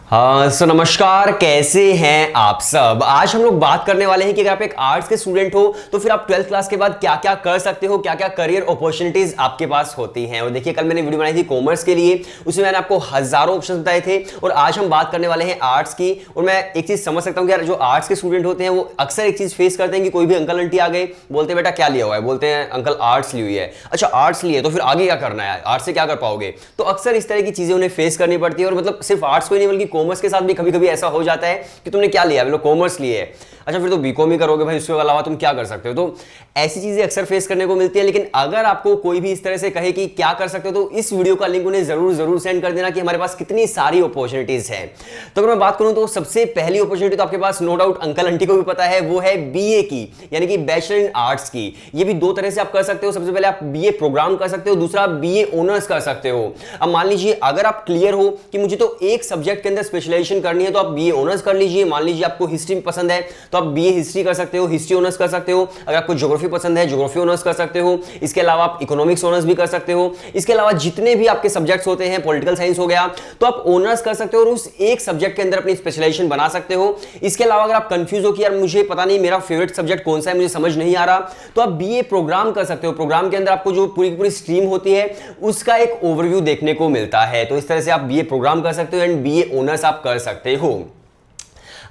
हाँ सो नमस्कार, कैसे हैं आप सब। आज हम लोग बात करने वाले हैं कि अगर आप एक आर्ट्स के स्टूडेंट हो तो फिर आप 12th क्लास के बाद क्या क्या कर सकते हो, क्या क्या करियर अपॉर्चुनिटीज आपके पास होती हैं। और देखिए, कल मैंने वीडियो बनाई थी कॉमर्स के लिए, उसमें मैंने आपको हजारों ऑप्शन बताए थे। और आज हम बात करने वाले हैं आर्ट्स की। और मैं एक चीज समझ सकता हूँ कि यार, जो आर्ट्स के स्टूडेंट होते हैं वो अक्सर एक चीज फेस करते हैं कि कोई भी अंकल आंटी आ गए, बोलते हैं बेटा क्या लिया हुआ है, बोलते हैं अंकल आर्ट्स ली हुई है। अच्छा आर्ट्स लिए तो फिर आगे क्या करना है, आर्ट्स से क्या कर पाओगे। तो अक्सर इस तरह की चीजें उन्हें फेस करनी पड़ती है। और मतलब सिर्फ आर्ट्स को ही नहीं बल्कि कॉमर्स के साथ भी कभी कभी ऐसा हो जाता है कि तुमने क्या लिया, मतलब कॉमर्स लिए है, अच्छा फिर तो बीकॉम ही करोगे भाई, उसके अलावा तुम क्या कर सकते हो। तो ऐसी चीजें अक्सर फेस करने को मिलती है। लेकिन अगर आपको कोई भी इस तरह से कहे कि क्या कर सकते हो, तो इस वीडियो का लिंक उन्हें जरूर सेंड कर देना कि हमारे पास कितनी सारी अपॉर्चुनिटीज हैं। तो अगर मैं बात करूं तो सबसे पहली अपॉर्चुनिटी तो आपके पास नो डाउट अंकल आंटी को भी पता है, वो है बीए की, यानी कि बैचलर इन आर्ट्स की। ये भी दो तरह से आप कर सकते हो। सबसे पहले आप बीए प्रोग्राम कर सकते हो, दूसरा आप बीए ऑनर्स कर सकते हो। अब मान लीजिए अगर आप क्लियर हो कि मुझे तो एक सब्जेक्ट के अंदर स्पेशलाइजेशन करनी है, तो आप बीए ऑनर्स कर लीजिए। मान लीजिए आपको हिस्ट्री पसंद है तो आप बीए हिस्ट्री कर सकते हो, हिस्ट्री ऑनर्स कर सकते हो। अगर आपको ज्योग्राफी पसंद है, ज्योग्राफी ऑनर्स कर सकते हो। इसके अलावा आप इकोनॉमिक्स ऑनर्स भी कर सकते हो। इसके अलावा जितने भी आपके सब्जेक्ट्स होते हैं, पॉलिटिकल साइंस हो गया, तो आप ऑनर्स कर सकते हो और उस एक सब्जेक्ट के अंदर अपनी स्पेशलाइजेशन बना सकते हो। इसके अलावा अगर आप कंफ्यूज हो कि यार मुझे पता नहीं मेरा फेवरेट सब्जेक्ट कौन सा है, मुझे समझ नहीं आ रहा, तो आप बीए प्रोग्राम कर सकते हो। प्रोग्राम के अंदर आपको जो पूरी पूरी स्ट्रीम होती है उसका एक ओवरव्यू देखने को मिलता है। तो इस तरह से आप बीए प्रोग्राम कर सकते हो एंड बीए ऑनर्स आप कर सकते हो।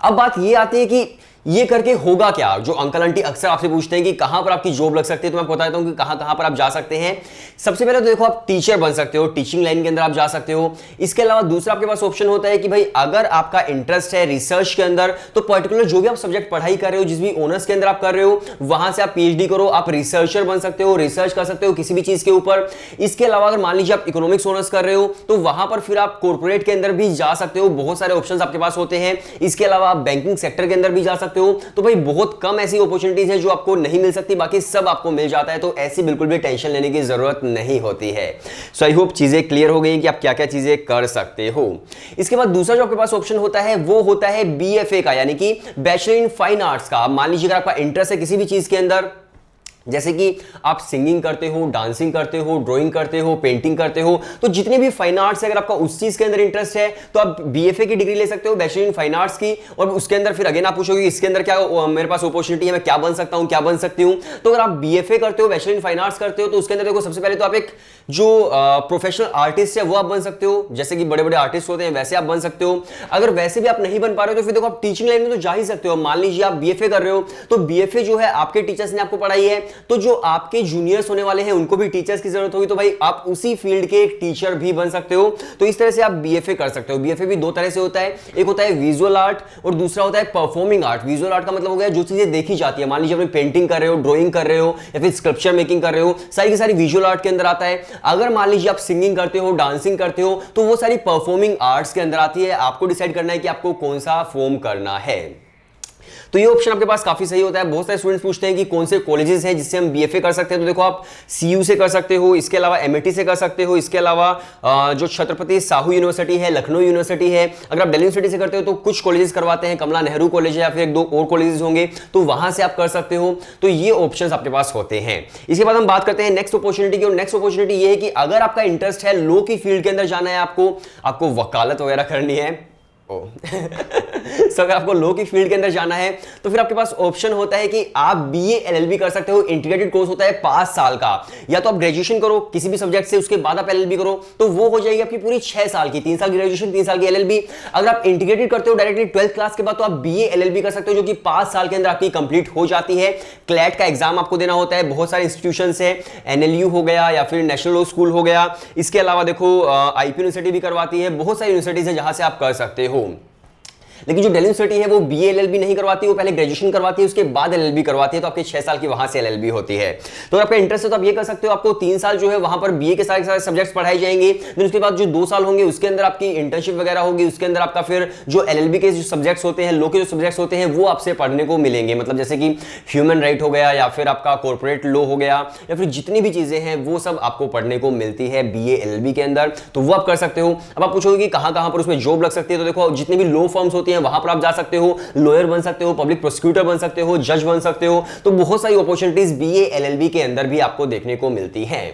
अब बात ये आती है कि ये करके होगा क्या। जो अंकल आंटी अक्सर आपसे पूछते हैं कि कहां पर आपकी जॉब लग सकती है, तो मैं बताता हूं कि कहां कहां पर आप जा सकते हैं। सबसे पहले तो देखो, आप टीचर बन सकते हो, टीचिंग लाइन के अंदर आप जा सकते हो। इसके अलावा दूसरा आपके पास ऑप्शन होता है कि भाई अगर आपका इंटरेस्ट है रिसर्च के अंदर, तो पर्टिकुलर जो भी आप सब्जेक्ट पढ़ाई कर रहे हो, जिस भी ऑनर्स के अंदर आप कर रहे हो, वहां से आप पीएचडी करो, आप रिसर्चर बन सकते हो, रिसर्च कर सकते हो किसी भी चीज के ऊपर। इसके अलावा अगर मान लीजिए आप इकोनॉमिक्स ऑनर्स कर रहे हो, तो वहां पर फिर आप कॉर्पोरेट के अंदर भी जा सकते हो। बहुत सारे ऑप्शन आपके पास होते हैं। इसके अलावा आप बैंकिंग सेक्टर के अंदर भी जा सकते हो। तो भाई बहुत कम ऐसी अपॉर्चुनिटीज है जो आपको नहीं मिल सकती, बाकी सब आपको मिल जाता है। तो ऐसी बिल्कुल भी टेंशन लेने की जरूरत नहीं होती है। सो आई होप चीजें क्लियर हो गई कि आप क्या क्या चीजें कर सकते हो। इसके बाद दूसरा जो आपके पास ऑप्शन होता है वो होता है बीएफए का, यानी कि बैचलर इन फाइन आर्ट्स का। मान लीजिए अगर आपका इंटरेस्ट है किसी भी चीज के अंदर, जैसे कि आप सिंगिंग करते हो, डांसिंग करते हो, ड्राइंग करते हो, पेंटिंग करते हो, तो जितने भी फाइन आर्ट्स है, अगर आपका उस चीज के अंदर इंटरेस्ट है तो आप बीएफए की डिग्री ले सकते हो, बैचलर इन फाइन आर्ट्स की। और उसके अंदर फिर अगेन आप पूछोगे इसके अंदर क्या मेरे पास अपॉर्चुनिटी है, मैं क्या बन सकता हूं, क्या बन सकती हूं। तो अगर आप बीएफए करते हो, बैचलर इन फाइन आर्ट्स करते हो, तो उसके अंदर देखो, सबसे पहले तो आप एक जो प्रोफेशनल आर्टिस्ट है वो आप बन सकते हो, जैसे कि बड़े बड़े आर्टिस्ट होते हैं वैसे आप बन सकते हो। अगर वैसे भी आप नहीं बन पा रहे हो तो फिर देखो, आप टीचिंग लाइन में तो जा ही सकते हो। मान लीजिए आप बीएफए कर रहे हो, तो बीएफए जो है आपके टीचर्स ने आपको पढ़ाई है, तो जो आपके जूनियर्स होने वाले हैं उनको भी टीचर्स की जरूरत होगी, तो भाई आप उसी फील्ड के एक टीचर भी बन सकते हो। तो इस तरह से आप बीएफए कर सकते हो। बीएफए भी दो तरह से होता है, एक होता है विजुअल आर्ट और दूसरा होता है परफॉर्मिंग आर्ट। विजुअल आर्ट का मतलब हो गया जो चीजें देखी जाती है, मान लीजिए आप पेंटिंग कर रहे हो, ड्राइंग कर रहे हो या फिर स्कल्पचर मेकिंग कर रहे हो, सारी की सारी विजुअल आर्ट के अंदर आता है। अगर मान लीजिए आप सिंगिंग करते हो, डांसिंग करते हो, तो वो सारी परफॉर्मिंग आर्ट्स के अंदर आती है। आपको डिसाइड करना है कि आपको कौन सा फॉर्म करना है। तो ये ऑप्शन आपके पास काफी सही होता है। बहुत सारे स्टूडेंट्स पूछते हैं कि कौन से कॉलेजेस हैं जिससे हम बीएफए कर सकते हैं, तो देखो आप सीयू से कर सकते हो, इसके अलावा एमआईटी से कर सकते हो, इसके अलावा जो छत्रपति साहू यूनिवर्सिटी है, लखनऊ यूनिवर्सिटी है। अगर आप दिल्ली यूनिवर्सिटी से करते हो तो कुछ कॉलेजेस करवाते हैं, कमला नेहरू कॉलेज है या फिर एक दो और कॉलेजेस होंगे, तो वहां से आप कर सकते हो। तो ये ऑप्शंस आपके पास होते हैं। इसके बाद हम बात करते हैं नेक्स्ट अपॉर्चुनिटी की। और नेक्स्ट अपॉर्चुनिटी ये है कि अगर आपका इंटरेस्ट है लो की फील्ड के अंदर जाना है, आपको वकालत वगैरह करनी है, सो अगर आपको लॉ की फील्ड के अंदर जाना है तो फिर आपके पास ऑप्शन होता है कि आप बीए एलएलबी कर सकते हो। इंटीग्रेटेड कोर्स होता है 5 साल का, या तो आप ग्रेजुएशन करो किसी भी सब्जेक्ट से, उसके बाद आप एलएलबी करो, तो वो हो जाएगी आपकी पूरी 6 साल की, 3 साल की ग्रेजुएशन, 3 साल की एलएलबी। अगर आप इंटीग्रेटेड करते हो डायरेक्टली 12th क्लास के बाद, तो आप बीए एलएलबी कर सकते हो, जो कि 5 साल के अंदर आपकी कंप्लीट हो जाती है। क्लैट का एग्जाम आपको देना होता है। बहुत सारे इंस्टीट्यूशन है, एनएलयू हो गया या फिर नेशनल लॉ स्कूल हो गया। इसके अलावा देखो आईपी यूनिवर्सिटी भी करवाती है। बहुत सारी यूनिवर्सिटीज है जहां से आप कर सकते हो। लेकिन जो दिल्ली यूनिवर्सिटी है वो बीए एलएलबी नहीं करवाती, वो पहले ग्रेजुएशन करवाती है, उसके बाद एलएलबी करवाती है। तो आपके 6 साल की वहां से एलएलबी होती है। तो अगर आपका इंटरेस्ट है तो आप ये कर सकते हो। आपको 3 साल जो है वहां पर बीए के सारे सब्जेक्ट्स पढ़ाए जाएंगे। फिर उसके बाद जो 2 साल होंगे उसके अंदर आपकी इंटर्नशिप वगैरह होगी। उसके अंदर आपका फिर जो एलएलबी के जो सब्जेक्ट्स होते हैं, लॉ के जो सब्जेक्ट्स होते हैं, वो आपसे पढ़ने को मिलेंगे। मतलब जैसे कि ह्यूमन राइट हो गया या फिर आपका कॉर्पोरेट लॉ हो गया या फिर जितनी भी चीजें हैं वो सब आपको पढ़ने को मिलती है बीए एलएलबी के अंदर। तो वो आप कर सकते हो। अब आप पूछोगे कि कहां कहां पर उसमें जॉब लग सकती है, तो देखो जितनी भी लॉ फर्म्स होती हैं वहां पर आप जा सकते हो, लॉयर बन सकते हो, पब्लिक प्रोसिक्यूटर बन सकते हो, जज बन सकते हो। तो बहुत सारी अपॉर्चुनिटीज बीए एलएलबी के अंदर भी आपको देखने को मिलती हैं।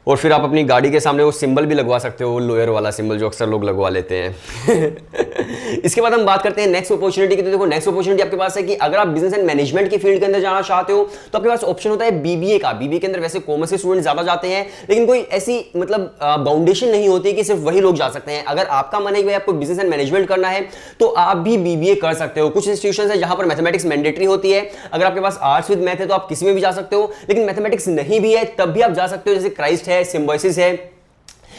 और फिर आप अपनी गाड़ी के सामने वो सिंबल भी लगवा सकते हो, लोयर वाला सिंबल जो अक्सर लोग लगवा लेते हैं। इसके बाद हम बात करते हैं नेक्स्ट अपॉर्चुनिटी की। तो देखो नेक्स्ट अपॉर्चुनिटी आपके पास है कि अगर आप बिजनेस एंड मैनेजमेंट की फील्ड के अंदर जाना चाहते हो तो आपके पास ऑप्शन होता है बीबीए का। बीबीए के अंदर वैसे कॉमर्स के स्टूडेंट ज्यादा जाते हैं, लेकिन कोई ऐसी मतलब बाउंडेशन नहीं होती कि सिर्फ वही लोग जा सकते हैं। अगर आपका मन है कि आपको बिजनेस एंड मैनेजमेंट करना है तो आप भी बीबीए कर सकते हो। कुछ इंस्टीट्यूशन है जहां पर मैथमेटिक्स मैंडेटरी होती है। अगर आपके पास आर्ट्स विद मैथ है तो आप किसी में भी जा सकते हो, लेकिन मैथमेटिक्स नहीं भी है तब भी आप जा सकते हो। जैसे क्राइस्ट है, सिम्बायोसिस है,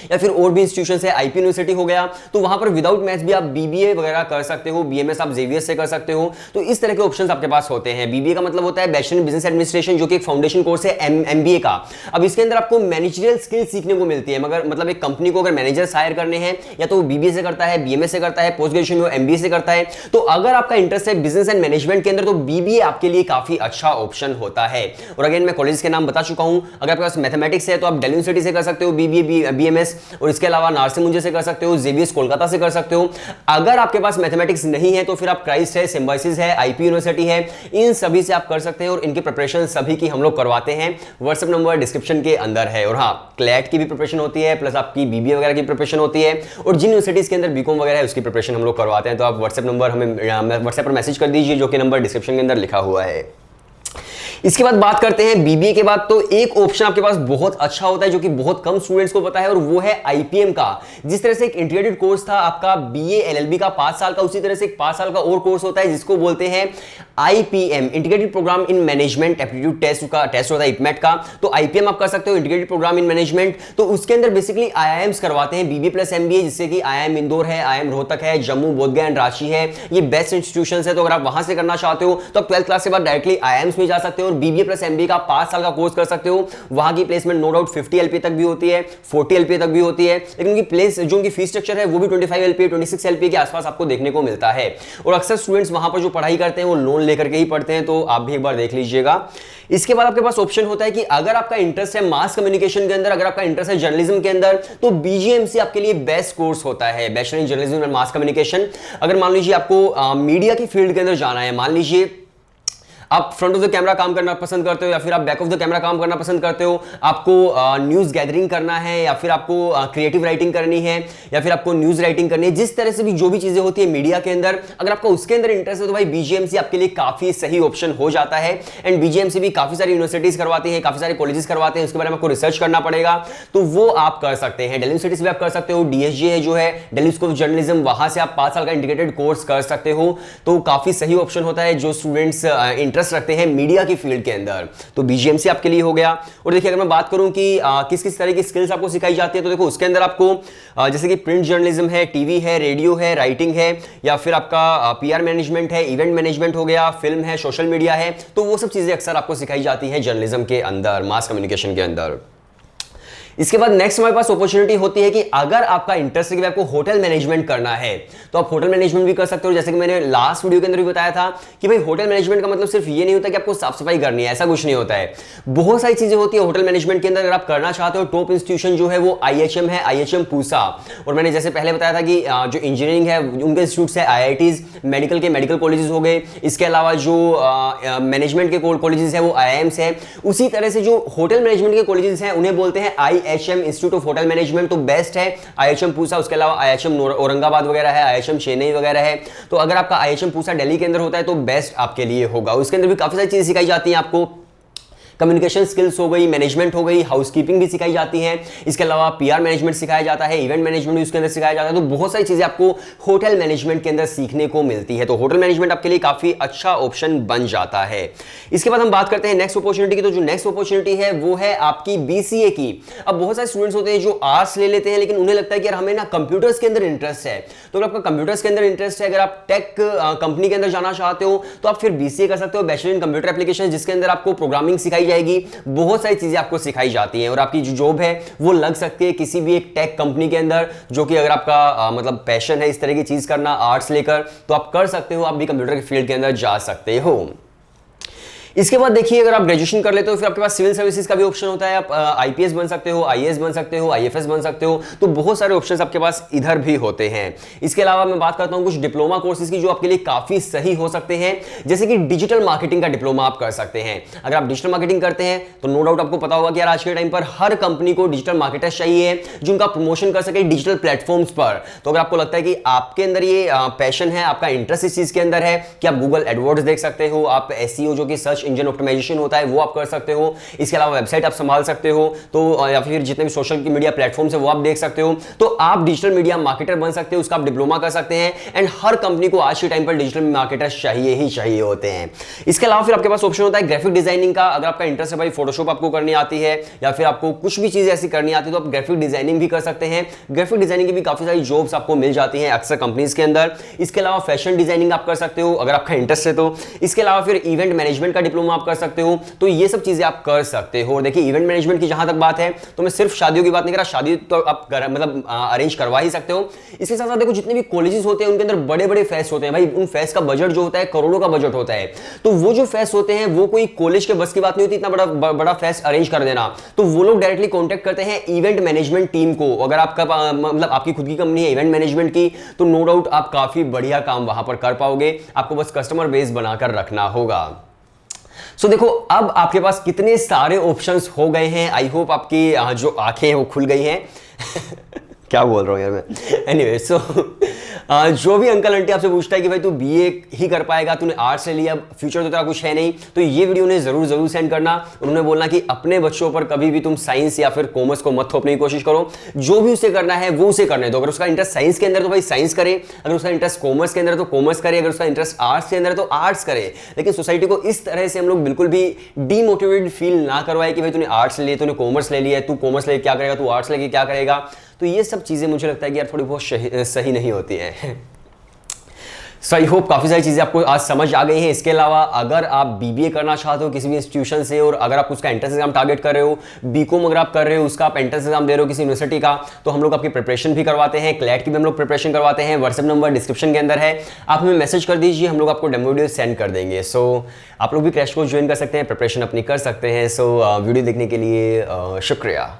या फिर और भी इंस्टीट्यूशंस है, आईपी यूनिवर्सिटी हो गया, तो वहां पर विदाउट मैथ्स भी आप बीबीए वगैरह कर सकते हो। बीएमएस आप जेवीएर से कर सकते हो। तो इस तरह के ऑप्शंस आपके पास होते हैं। बीबीए का मतलब होता है बैचलर इन बिजनेस एडमिनिस्ट्रेशन, जो कि एक फाउंडेशन कोर्स है एमबीए का। अब इसके अंदर आपको मैनेजरियल स्किल सीखने को मिलती है। मगर मतलब एक कंपनी को अगर मैनेजर्स हायर करने हैं या तो वो बीबीए से करता है, बीएमएस से करता है, पोस्ट ग्रेजुएशन में वो एमबीए से करता है। तो अगर आपका इंटरेस्ट है बिजनेस एंड मैनेजमेंट के अंदर तो बीबीए आपके लिए काफी अच्छा ऑप्शन होता है। और अगेन मैं कॉलेज के नाम बता चुका हूं। अगर आपके पास मैथमेटिक्स है तो आप दिल्ली यूनिवर्सिटी से कर सकते हो बीबीए बीएमएस, और इसके अलावा नारसिमुंजे से कर सकते हो, जेवीएस कोलकाता से कर सकते हो। अगर आपके पास मैथमेटिक्स नहीं है तो फिर आप क्राइस्ट है, सिम्बायोसिस है, आईपी यूनिवर्सिटी है, इन सभी से आप कर सकते हैं। और इनकी प्रिपरेशन सभी की हम लोग करवाते हैं। व्हाट्सएप नंबर डिस्क्रिप्शन के अंदर है। और हाँ, क्लैट की भी प्रिपरेशन होती है, प्लस आपकी बीबीए वगैरह की प्रिपरेशन होती है, और जिन यूनिवर्सिटीज के अंदर बीकॉम वगैरह है उसकी प्रिपरेशन हम लोग करवाते हैं। तो आप व्हाट्सएप नंबर हमें व्हाट्सएप पर मैसेज कर दीजिए, जो कि नंबर डिस्क्रिप्शन के अंदर लिखा हुआ है। इसके बाद बात करते हैं बीबीए के बाद। तो एक ऑप्शन आपके पास बहुत अच्छा होता है जो कि बहुत कम स्टूडेंट्स को पता है, और वो है आईपीएम का। जिस तरह से एक इंटीग्रेटेड कोर्स था आपका बीए एलएलबी का 5 साल का, उसी तरह से एक 5 साल का और कोर्स होता है जिसको बोलते हैं IPM, integrated programme in management aptitude test का टेस्ट होता है इपमेट का। तो आईपीएम आप कर सकते हो, इंटीग्रेटेड प्रोग्राम इन मैनेजमेंट। तो उसके अंदर बेसिकली आईआईएम्स करवाते हैं बीबीए प्लस एमबीए, जिससे कि आईआईएम इंदौर है, आईआईएम रोहतक है, जम्मू, बोधगया एंड रांची है। ये बेस्ट इंस्टीट्यूशंस है। तो अगर आप वहां से करना चाहते हो तो आप 12th क्लास के बाद डायरेक्टली आईआईएम्स में जा सकते हो और बीबीए प्लस एमबीए का 5 साल का कोर्स कर सकते हो। वहां की प्लेसमेंट नो डाउट 50 एलपी तक भी होती है, 40 एलपी तक भी होती है, लेकिन उनकी प्लेस जो उनकी फीस स्ट्रक्चर है वो भी 25 एलपी 26 एलपी के आसपास आपको देखने को मिलता है। और अक्सर स्टूडेंट्स वहां पर जो पढ़ाई करते हैं वो लोन लेकर के ही पढ़ते हैं, तो आप भी एक बार देख लीजिएगा। इसके बाद आपके पास ऑप्शन होता है कि अगर आपका इंटरेस्ट है मास कम्युनिकेशन के अंदर, अगर आपका इंटरेस्ट है जर्नलिज्म के अंदर, तो बीजीएमसी आपके लिए बेस्ट कोर्स होता है, bachelor in journalism and mass communication. अगर मान लीजिए आपको मीडिया की फील्ड के अंदर जाना है, मान लीजिए आप फ्रंट ऑफ द कैमरा काम करना पसंद करते हो या फिर आप बैक ऑफ द कैमरा काम करना पसंद करते हो, आपको न्यूज़ गैदरिंग करना है या फिर आपको क्रिएटिव राइटिंग करनी है या फिर आपको न्यूज़ राइटिंग करनी है, जिस तरह से भी जो भी चीज़ें होती है मीडिया के अंदर, अगर आपको उसके अंदर इंटरेस्ट है तो भाई बीजीएमसी आपके लिए काफ़ी सही ऑप्शन हो जाता है। एंड बीजीएमसी भी काफ़ी सारी यूनिवर्सिटीज़ करवाती है, काफ़ी सारे कॉलेजेस करवाते हैं, उसके बारे में आपको रिसर्च करना पड़ेगा, तो वो आप कर सकते हैं। दिल्ली यूनिवर्सिटी से भी आप कर सकते हो, डीएसजी है जो है दिल्ली स्कूल ऑफ जर्नलिज्म, वहां से आप 5 साल का इंटीग्रेटेड कोर्स कर सकते हो। तो काफ़ी सही ऑप्शन होता है जो स्टूडेंट्स इंटरेस्ट रखते हैं मीडिया की फील्ड के अंदर, तो बीजीएमसी आपके लिए हो गया। और देखिए अगर मैं बात करूं कि किस किस तरह की स्किल्स आपको सिखाई जाती है, तो देखो उसके अंदर आपको जैसे कि प्रिंट जर्नलिज्म है, टीवी है, रेडियो है, राइटिंग है, या फिर आपका पीआर मैनेजमेंट है, इवेंट मैनेजमेंट हो गया, फिल्म है, सोशल मीडिया है, तो वो सब चीजें अक्सर आपको सिखाई जाती है जर्नलिज्म के अंदर, मास कम्युनिकेशन के अंदर। इसके बाद नेक्स्ट हमारे पास अपॉर्चुनिटी होती है कि अगर आपका इंटरेस्ट है कि आपको होटल मैनेजमेंट करना है तो आप होटल मैनेजमेंट भी कर सकते हो। जैसे कि मैंने लास्ट वीडियो के अंदर भी बताया था कि भाई होटल मैनेजमेंट का मतलब सिर्फ ये नहीं होता कि आपको साफ सफाई करनी है, ऐसा कुछ नहीं होता है। बहुत सारी चीजें होती है होटल मैनेजमेंट के अंदर। अगर आप करना चाहते हो, टॉप इंस्टीट्यूशन जो है वो आईएचएम है, आईएचएम पूसा। और मैंने जैसे पहले बताया था कि जो इंजीनियरिंग है उनके इंस्टीट्यूट है आईआईटीज, मेडिकल के मेडिकल कॉलेजेस हो गए, इसके अलावा जो मैनेजमेंट के कॉलेजेस है वो आईआईएम्स है। उसी तरह से जो होटल मैनेजमेंट के कॉलेजेस हैं उन्हें बोलते हैं IHM, institute of hotel management. तो बेस्ट है आईएचएम पूसा, उसके अलावा आईएचएम औरंगाबाद वगैरह है, आईएचएम चेन्नई वगैरह है। तो अगर आपका आईएचएम पूसा दिल्ली के अंदर होता है तो बेस्ट आपके लिए होगा। उसके अंदर भी काफी सारी चीजें सिखाई जाती हैं आपको, कम्युनिकेशन स्किल्स हो गई, मैनेजमेंट हो गई, हाउसकीपिंग भी सिखाई जाती है, इसके अलावा पीआर मैनेजमेंट सिखाया जाता है, इवेंट मैनेजमेंट भी उसके अंदर सिखाया जाता है। तो बहुत सारी चीजें आपको होटल मैनेजमेंट के अंदर सीखने को मिलती है। तो होटल मैनेजमेंट आपके लिए काफी अच्छा ऑप्शन बन जाता है। इसके बाद हम बात करते हैं नेक्स्ट अपॉर्चुनिटी की। तो जो नेक्स्ट अपॉर्चुनिटी है वो है आपकी बीसीए की। अब बहुत सारे स्टूडेंट्स होते हैं जो आर्ट्स ले लेते हैं, लेकिन उन्हें लगता है कि यार हमें ना कंप्यूटर्स के अंदर इंटरेस्ट है। तो अगर आपका कंप्यूटर्स के अंदर इंटरेस्ट है, अगर आप टेक कंपनी के अंदर जाना चाहते हो तो आप फिर बीसीए कर सकते हो, बैचलर इन कंप्यूटर एप्लीकेशन, जिसके अंदर आपको प्रोग्रामिंग सिखाई जाएगी, बहुत सारी चीजें आपको सिखाई जाती हैं और आपकी जो जॉब है वो लग सकती है किसी भी एक टेक कंपनी के अंदर। जो कि अगर आपका मतलब पैशन है इस तरह की चीज करना आर्ट्स लेकर, तो आप कर सकते हो, आप भी कंप्यूटर की फील्ड के अंदर जा सकते हो। इसके बाद देखिए अगर आप ग्रेजुएशन कर लेते हो फिर आपके पास सिविल सर्विसेज का भी ऑप्शन होता है, आप आईपीएस बन सकते हो, आईएएस बन सकते हो, आईएफएस बन सकते हो, तो बहुत सारे ऑप्शंस आपके पास इधर भी होते हैं। इसके अलावा मैं बात करता हूं कुछ डिप्लोमा कोर्सेज की जो आपके लिए काफी सही हो सकते हैं, जैसे कि डिजिटल मार्केटिंग का डिप्लोमा आप कर सकते हैं। अगर आप डिजिटल मार्केटिंग करते हैं तो नो डाउट आपको पता होगा कि यार आज के टाइम पर हर कंपनी को डिजिटल मार्केटर्स चाहिए जो उनका प्रमोशन कर सके डिजिटल प्लेटफॉर्म्स पर। तो अगर आपको लगता है कि आपके अंदर ये पैशन है, आपका इंटरेस्ट इस चीज के अंदर है कि आप गूगल एडवर्ड्स देख सकते हो, आप एसईओ जो कि सर्च इंजन ऑप्टिमाइजेशन होता है वो आप कर सकते हो, इसके अलावा वेबसाइट आप संभाल सकते हो, तो या फिर जितने भी सोशल मीडिया प्लेटफॉर्म्स है वो आप देख सकते हो, तो आप डिजिटल मीडिया मार्केटर बन सकते हो, उसका आप डिप्लोमा कर सकते हैं। एंड हर कंपनी को आज के टाइम पर डिजिटल मार्केटर चाहिए ही चाहिए होते हैं। इसके अलावा फिर आपके पास ऑप्शन होता है ग्राफिक डिजाइनिंग का। अगर आपका इंटरेस्ट है भाई फोटोशॉप आपको करनी आती है या फिर आपको कुछ भी चीज ऐसी करनी आती है तो आप ग्राफिक डिजाइनिंग भी कर सकते हैं। ग्राफिक डिजाइनिंग की भी काफी सारी जॉब्स आपको मिल जाती हैं अक्सर कंपनीज के अंदर। इसके अलावा फैशन डिजाइनिंग आप कर सकते हो अगर आपका इंटरेस्ट है तो। इसके अलावा फिर इवेंट मैनेजमेंट का डिप्लोमा आप कर सकते हो, तो ये सब चीजें आप कर सकते हो। और देखिए इवेंट मैनेजमेंट की जहां तक बात है तो मैं सिर्फ शादियों की बात नहीं कर रहा, शादी तो आप मतलब अरेंज करवा ही सकते हो। इसके साथ साथ देखो जितने भी कॉलेजेस होते हैं उनके अंदर बड़े बड़े फेस्ट होते हैं भाई, उन फेस्ट का बजट जो होता है करोड़ों का बजट होता है, तो वो जो फेस्ट होते हैं वो कोई कॉलेज के बस की बात नहीं होती इतना बड़ा फेस्ट अरेंज कर देना। तो वो लोग डायरेक्टली कॉन्टेक्ट करते हैं इवेंट मैनेजमेंट टीम को। अगर आपका मतलब आपकी खुद की कंपनी है इवेंट मैनेजमेंट की तो नो डाउट आप काफी बढ़िया काम वहां पर कर पाओगे, आपको बस कस्टमर बेस बनाकर रखना होगा। सो देखो अब आपके पास कितने सारे ऑप्शंस हो गए हैं। आई होप आपकी जो आंखें हैं वो खुल गई हैं क्या बोल रहा हूं यार मैं। एनीवे सो जो भी अंकल आंटी आपसे पूछता है कि भाई तू बीए ही कर पाएगा, तूने आर्ट्स ले लिया, फ्यूचर तो तेरा कुछ है नहीं, तो ये वीडियो उन्हें जरूर सेंड करना। उन्होंने बोलना कि अपने बच्चों पर कभी भी तुम साइंस या फिर कॉमर्स को मत थोपने की कोशिश करो, जो भी उसे करना है वो उसे करने दो। अगर उसका इंटरेस्ट साइंस के अंदर तो भाई साइंस करे, अगर उसका इंटरेस्ट कॉमर्स के अंदर तो कॉमर्स करे, अगर उसका इंटरेस्ट आर्ट्स के अंदर तो आर्ट्स करे। लेकिन सोसाइटी को इस तरह से हम लोग बिल्कुल भी डीमोटिवेटेड फील ना करवाए कि भाई तूने आर्ट्स ले लिया, तूने कॉमर्स ले लिया, तू कॉमर्स लेके क्या करेगा, तू आर्ट्स लेके क्या करेगा। तो ये सब चीजें मुझे लगता है कि यार थोड़ी बहुत सही नहीं होती है। सो आई होप काफ़ी सारी चीज़ें आपको आज समझ आ गई हैं। इसके अलावा अगर आप बीबीए करना चाहते हो किसी भी इंस्टीट्यूशन से और अगर आप उसका एंट्रेंस एग्जाम टारगेट कर रहे हो, बीकॉम अगर आप कर रहे हो उसका आप एंट्रेंस एग्जाम दे रहे हो किसी यूनिवर्सिटी का, तो हम लोग आपकी प्रिपरेशन भी करवाते हैं, क्लैट की भी हम लोग प्रिपरेशन करवाते हैं। व्हाट्सएप नंबर डिस्क्रिप्शन के अंदर है, आप हमें मैसेज कर दीजिए, हम लोग आपको डेमो वीडियो सेंड कर देंगे। सो आप लोग भी क्रैश कोर्स ज्वाइन कर सकते हैं, प्रिपरेशन अपनी कर सकते हैं। सो वीडियो देखने के लिए शुक्रिया।